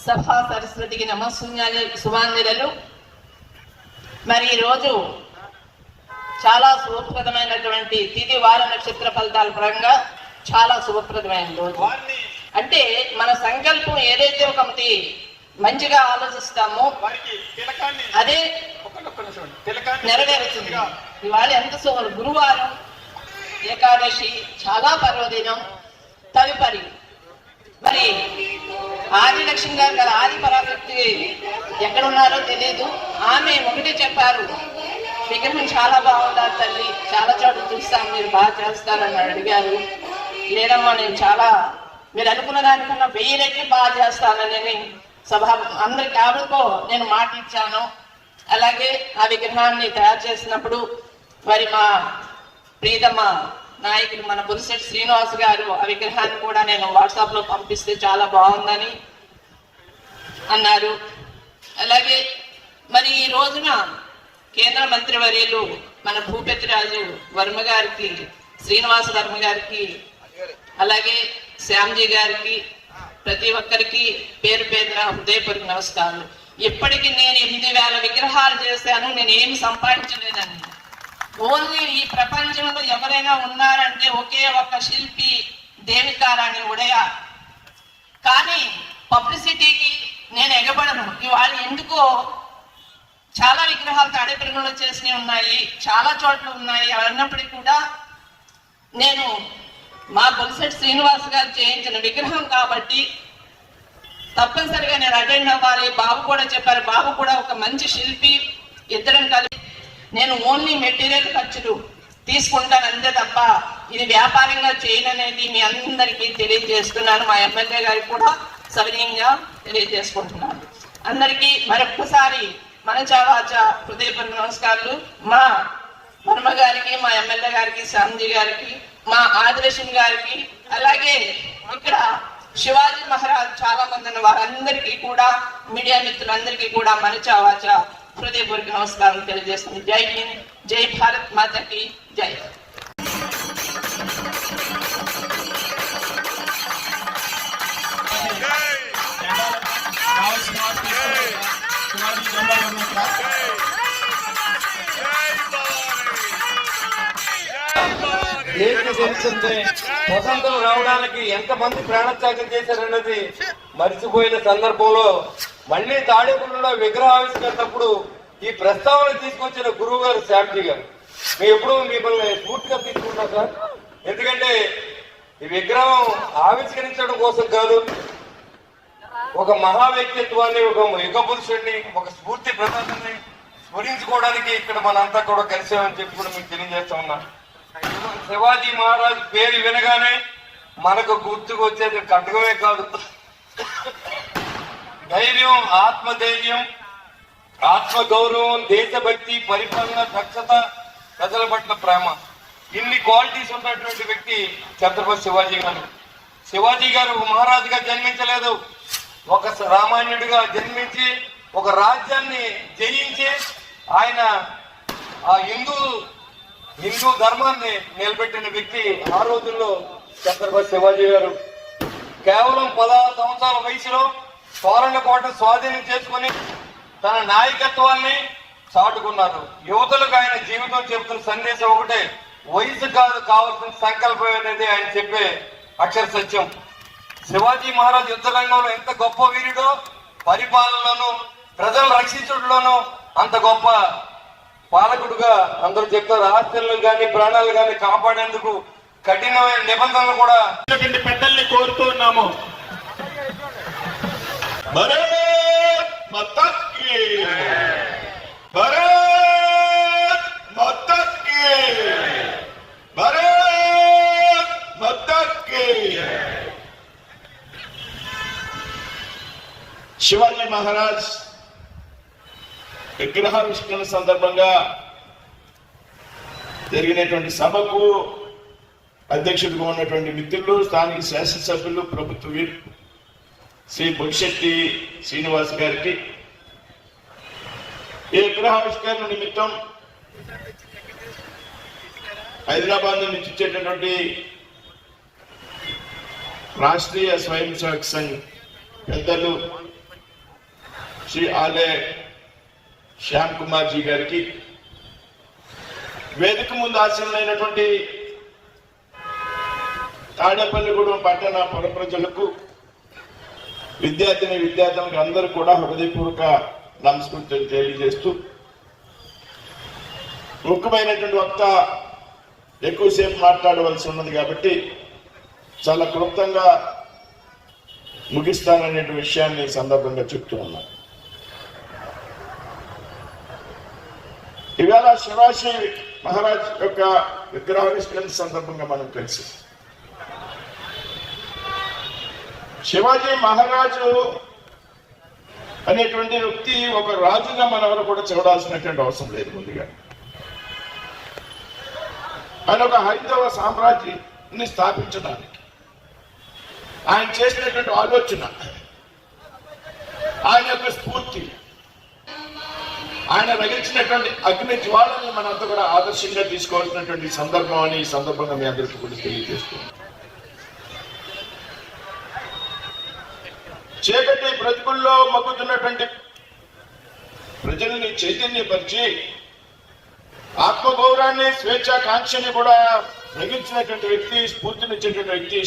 సభా సరస్వతికి సుమాంజలు. మరి ఈరోజు చాలా శుభప్రదమైనటువంటి తిథి వార నక్షత్ర ఫలితాల పరంగా చాలా శుభప్రదమైన రోజు. అంటే మన సంకల్పం ఏదైతే ఒకటి మంచిగా ఆలోచిస్తామో అదే నెరవేరుతుంది. ఇవాళ ఎంత గురువారం, ఏకాదశి, చాలా పర్వదినం. తదుపరి మరి ఆదిలక్ష్మి గారు కదా, ఆది పరాశక్తి ఎక్కడున్నారో తెలియదు. ఆమె ఒకటే చెప్పారు, విగ్రహం చాలా బాగుంటారు తల్లి, చాలా చోట్ల చూస్తాను, మీరు బాగా చేస్తారని అడిగారు. లేదమ్మా, నేను చాలా మీరు అనుకున్న దానికన్నా 1000 రెట్లు బాగా చేస్తానని అందరికి ఆవిడకో నేను మాట ఇచ్చాను. అలాగే ఆ విగ్రహాన్ని తయారు చేసినప్పుడు మరి మా ప్రీతమ నాయకులు మన బుల్సెట్ శ్రీనివాస్ గారు ఆ విగ్రహాన్ని కూడా నేను వాట్సాప్ లో పంపిస్తే చాలా బాగుందని అన్నారు. అలాగే మరి ఈ రోజున కేంద్ర మంత్రి వర్యులు మన భూపతిరాజు వర్మ గారికి, శ్రీనివాస వర్మ గారికి, అలాగే శ్యామ్జీ గారికి, ప్రతి ఒక్కరికి పేరు పేరున హృదయపూర్వక నమస్కారాలు. ఇప్పటికి నేను 8000 విగ్రహాలు చేశాను, నేను ఏమి సంపాదించలేదండి. ఓన్లీ ఈ ప్రపంచంలో ఎవరైనా ఉన్నారంటే ఒకే ఒక్క శిల్పి దేవికారాణి ఉడయార్. కానీ పబ్లిసిటీకి నేను ఎగబడను. ఇవాళ ఎందుకో చాలా విగ్రహాలు తాడేపల్లిలో చేసినవి ఉన్నాయి, చాలా చోట్ల ఉన్నాయి. అన్నప్పటికీ కూడా నేను మా బొల్సెట్ శ్రీనివాస్ గారు చేయించిన విగ్రహం కాబట్టి తప్పనిసరిగా నేను అటెండ్ అవ్వాలి. బాబు కూడా చెప్పారు, బాబు కూడా ఒక మంచి శిల్పి. ఇద్దరం కలిసి నేను ఓన్లీ మెటీరియల్ ఖర్చులు తీసుకుంటాను అంతే తప్ప ఇది వ్యాపారంగా చేయననేది మీ అందరికీ తెలియజేస్తున్నాను. మా ఎమ్మెల్యే గారికి కూడా సవినయంగా తెలియజేసుకుంటున్నాను. అందరికీ మరొక్కసారి మనచావాచ హృదయపూర్వక నమస్కారాలు. మా వర్మ గారికి, మా ఎమ్మెల్యే గారికి, శ్యామ్జీ గారికి, మా ఆదిలక్ష్మి గారికి, అలాగే ఇక్కడ శివాజీ మహారాజ్ చాలా మంది ఉన్న వారందరికీ కూడా, మీడియా మిత్రులందరికీ కూడా మనచావాచ హృదయపూర్వక నమస్కారం తెలియజేస్తుంది. జై హింద్, జై భారత్ మాతకి జై. ఏంటి తెలుస్తుంది, స్వతంత్రం రావడానికి ఎంతమంది ప్రాణత్యాగం చేశారన్నది మర్చిపోయిన సందర్భంలో మళ్ళీ తాడేపల్లిలో విగ్రహావిష్కరించినప్పుడు ఈ ప్రస్తావన తీసుకొచ్చిన గురువు గారు శ్యామ్జీ గారు, మేము ఎప్పుడు మిమ్మల్ని స్ఫూర్తిగా తీసుకుంటాం సార్. ఎందుకంటే ఈ విగ్రహం ఆవిష్కరించడం కోసం కాదు, ఒక మహా వ్యక్తిత్వాన్ని, ఒక యుగ పురుషుడిని, ఒక స్ఫూర్తి ప్రదాతని స్మరించుకోవడానికి ఇక్కడ మనంతా కూడా కలిసామని చెప్పి కూడా మీకు తెలియజేస్తా ఉన్నా. శివాజీ మహారాజ్ పేరు వినగానే మనకు గుర్తుకు వచ్చేది ఖడ్గమే కాదు, ధైర్యం, ఆత్మధైర్యం, ఆత్మగౌరవం, దేశభక్తి, పరిపాలన దక్షత, ప్రజల పట్ల ప్రేమ, ఇన్ని క్వాలిటీస్ ఉన్నటువంటి వ్యక్తి ఛత్రపతి శివాజీ గారు. శివాజీ గారు ఒక మహారాజుగా జన్మించలేదు, ఒక సామాన్యుడిగా జన్మించి ఒక రాజ్యాన్ని జయించి ఆయన ఆ హిందూ ధర్మాన్ని నిలబెట్టిన వ్యక్తి ఆ రోజుల్లో ఛత్రపతి శివాజీ గారు. కేవలం 16 సంవత్సరాల వయసులో కోట స్వాధీనం చేసుకుని తన నాయకత్వాన్ని చాటుకున్నారు. యువతులకు ఆయన జీవితం చెబుతున్న సందేశం ఒకటే, వయసు కాదు కావాల్సిన సంకల్పం అనేది ఆయన చెప్పే అక్షర సత్యం. శివాజీ మహారాజ్ యుద్ధ రంగంలో ఎంత గొప్ప వీరుడో, పరిపాలనలోనూ ప్రజలను రక్షించడంలోనూ అంత గొప్ప పాలకుడుగా అందరూ చెప్తారు. ఆస్తులను కానీ ప్రాణాలు కానీ కాపాడేందుకు కఠినమైన నిబంధనలు కూడా పెద్దల్ని కోరుతూ ఉన్నాము. శివాజీ మహారాజ్ విగ్రహావిష్కరణ సందర్భంగా జరిగినటువంటి సభకు అధ్యక్షుడిగా ఉన్నటువంటి మిత్రులు, స్థానిక శాసనసభ్యులు, ప్రభుత్వ వీరు శ్రీ బొలిశెట్టి శ్రీనివాస్ గారికి ఈ విగ్రహావిష్కరణ నిమిత్తం హైదరాబాద్ నుంచి ఇచ్చేటటువంటి రాష్ట్రీయ స్వయం సేవక్ సంఘ్ పెద్దలు శ్రీ ఆలే శ్యామ్ కుమార్ జీ గారికి, వేదిక ముందు ఆశీనులైనటువంటి తాడేపల్లిగూడెం పట్టణ పుర ప్రజలకు, విద్యార్థులకు అందరూ కూడా హృదయపూర్వక నమస్కృతులు తెలియజేస్తూ, ముఖ్యమైనటువంటి వక్త ఎక్కువసేపు మాట్లాడవలసి ఉన్నది కాబట్టి చాలా క్లుప్తంగా ముగిస్తాననే విషయాన్ని సందర్భంగా చెప్తూ ఉన్నాను. ఇవాళ శివాజీ మహారాజ్ యొక్క విగ్రహావిష్కరణ సందర్భంగా మనం కలిసి, శివాజీ మహారాజు అనేటువంటి వ్యక్తి ఒక రాజుగా మనవరు కూడా చూడాల్సినటువంటి అవసరం లేదు. ముందుగా ఆయన ఒక హైందవ సామ్రాజ్యాన్ని స్థాపించడానికి ఆయన చేసినటువంటి ఆలోచన, ఆయన యొక్క స్ఫూర్తి, ఆయన రగించినటువంటి అగ్ని జ్వాలని మనంతా కూడా ఆదర్శంగా తీసుకోవాల్సినటువంటి సందర్భం అని ఈ సందర్భంగా మీ అందరికీ కూడా తెలియజేస్తున్నాం. చీకటి బ్రతుకుల్లో మగ్గుతున్నటువంటి ప్రజల్ని చైతన్యపరిచి ఆత్మగౌరవాన్ని, స్వేచ్ఛాకాంక్షని కూడా రగించినటువంటి వ్యక్తి, స్ఫూర్తినిచ్చేటువంటి వ్యక్తి